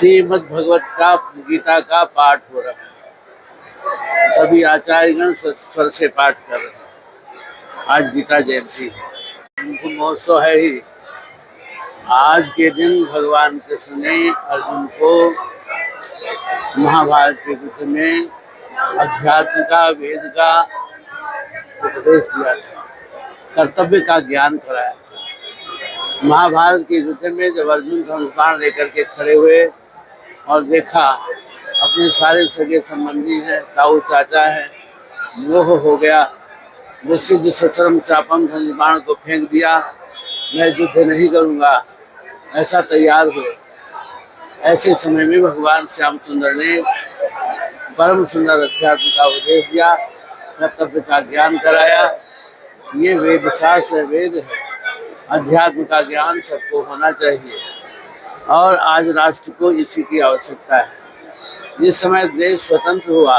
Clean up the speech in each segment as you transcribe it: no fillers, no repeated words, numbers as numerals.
श्रीमद् भगवत का गीता का पाठ हो रहा है। सभी आचार्यगण स्वर से पाठ कर रहे हैं। आज गीता जयंती है, महोत्सव है ही। आज के दिन भगवान कृष्ण ने अर्जुन को महाभारत के युद्ध में अध्यात्म का, वेद का उपदेश दिया था, कर्तव्य का ज्ञान कराया था। महाभारत के युद्ध में जब अर्जुन धनुष बाण लेकर के खड़े हुए और देखा अपने सारे सगे संबंधी हैं, ताऊ चाचा है, मोह हो गया। निश्चित सचरम चापम धनुष बाण को फेंक दिया, मैं युद्ध नहीं करूँगा, ऐसा तैयार हुए। ऐसे समय में भगवान श्याम सुंदर ने परम सुंदर अध्यात्म का उपदेश दिया, कर्तव्य का ज्ञान कराया। ये वेद शास्त्र है, वेद है। अध्यात्म का ज्ञान सबको होना चाहिए और आज राष्ट्र को इसी की आवश्यकता है। जिस समय देश स्वतंत्र हुआ,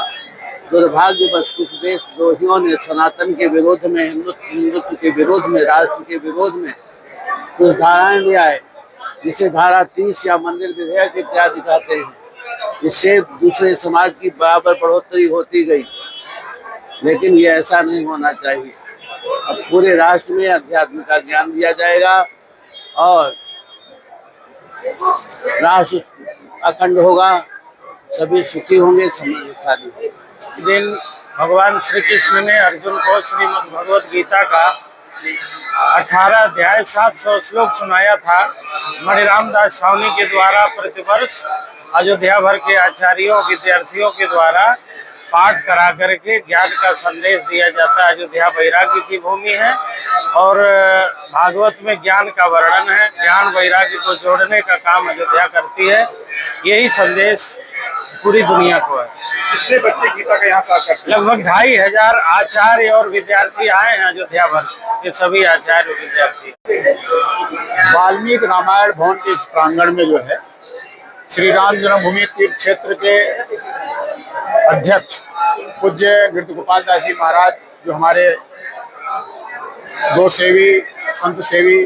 दुर्भाग्यवश कुछ देशद्रोहियों ने सनातन के विरोध में, हिंदुत्व के विरोध में, राष्ट्र के विरोध में कुछ धाराएं ले आए, जिसे धारा 30 या मंदिर विधेयक इत्यादि कहते हैं। इससे दूसरे समाज की बराबर बढ़ोतरी होती गई, लेकिन ये ऐसा नहीं होना चाहिए। अब पूरे राष्ट्र में अध्यात्म का ज्ञान दिया जाएगा और राष्ट्र अखंड होगा, सभी सुखी होंगे, समृद्धशाली होंगे। दिन भगवान श्री कृष्ण ने अर्जुन को श्रीमद् भगवत गीता का 18 अध्याय 700 श्लोक सुनाया था। मणिराम दास स्वामी के द्वारा प्रतिवर्ष अयोध्या भर के आचार्यों, विद्यार्थियों के द्वारा पाठ करा करके ज्ञान का संदेश दिया जाता है। अयोध्या वैराग्य की भूमि है और भागवत में ज्ञान का वर्णन है। ज्ञान वैराग्य को जोड़ने का काम अयोध्या करती है। यही संदेश पूरी दुनिया को है। कितने बच्चे गीता का यहाँ साथ करते हैं? लगभग 2500 आचार्य और विद्यार्थी आए हैं अयोध्या भर। ये सभी आचार्य और विद्यार्थी वाल्मीकि रामायण भवन के इस प्रांगण में जो है श्री राम जन्मभूमि तीर्थ क्षेत्र के अध्यक्ष पूज्य नृत्य गोपाल दास जी महाराज, जो हमारे दो सेवी, संत सेवी,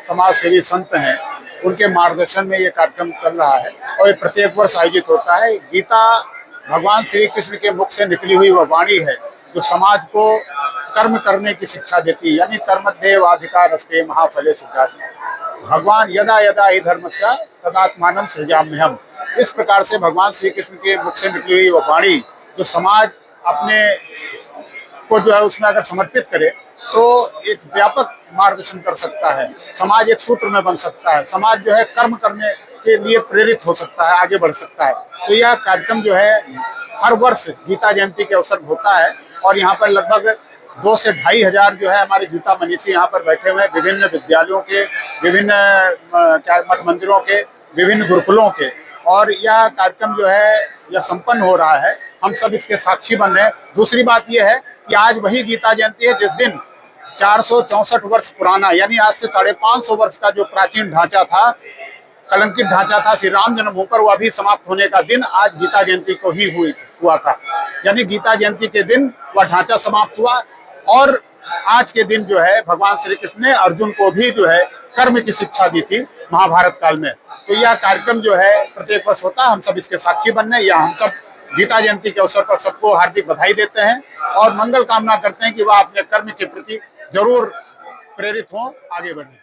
समाज सेवी संत हैं, उनके मार्गदर्शन में ये कार्यक्रम चल रहा है और ये प्रत्येक वर्ष आयोजित होता है। गीता भगवान श्री कृष्ण के मुख से निकली हुई वह वाणी है जो समाज को कर्म करने की शिक्षा देती है, यानी कर्मदेवाधिकारस्ते महाफले सिद्धार्थ। भगवान यदा यदा ही धर्मस्य तदात्मानं सृजाम्यहम्। इस प्रकार से भगवान श्री कृष्ण के मुख से निकली हुई वह वाणी जो समाज अपने को जो है उसमें अगर समर्पित करे तो एक व्यापक मार्गदर्शन कर सकता है। समाज एक सूत्र में बन सकता है। समाज जो है कर्म करने के लिए प्रेरित हो सकता है, आगे बढ़ सकता है। तो यह कार्यक्रम जो है हर वर्ष गीता जयंती के अवसर पर होता है और यहाँ पर लगभग 2 से 2,500 जो है हमारे गीता मनीषी यहाँ पर बैठे हुए हैं, विभिन्न विद्यालयों के, विभिन्न मठ मंदिरों के, विभिन्न गुरुकुलों के। और यह कार्यक्रम जो है यह संपन्न हो रहा है, हम सब इसके साक्षी बन रहे हैं। दूसरी बात यह है कि आज वही गीता जयंती है जिस दिन 464 वर्ष पुराना, यानी आज से 550 वर्ष का जो प्राचीन ढांचा था, कलंकित ढांचा था श्री राम जन्मभूमि पर, वह भी समाप्त होने का दिन आज गीता जयंती को ही हुआ था। यानी गीता जयंती के दिन वह ढांचा समाप्त हुआ और आज के दिन जो है भगवान श्री कृष्ण ने अर्जुन को भी जो है कर्म की शिक्षा दी थी महाभारत काल में। तो यह कार्यक्रम जो है प्रत्येक वर्ष होता है, हम सब इसके साक्षी बनने या हम सब गीता जयंती के अवसर पर सबको हार्दिक बधाई देते हैं और मंगल कामना करते हैं कि वह अपने कर्म के प्रति जरूर प्रेरित हों, आगे बढ़ें।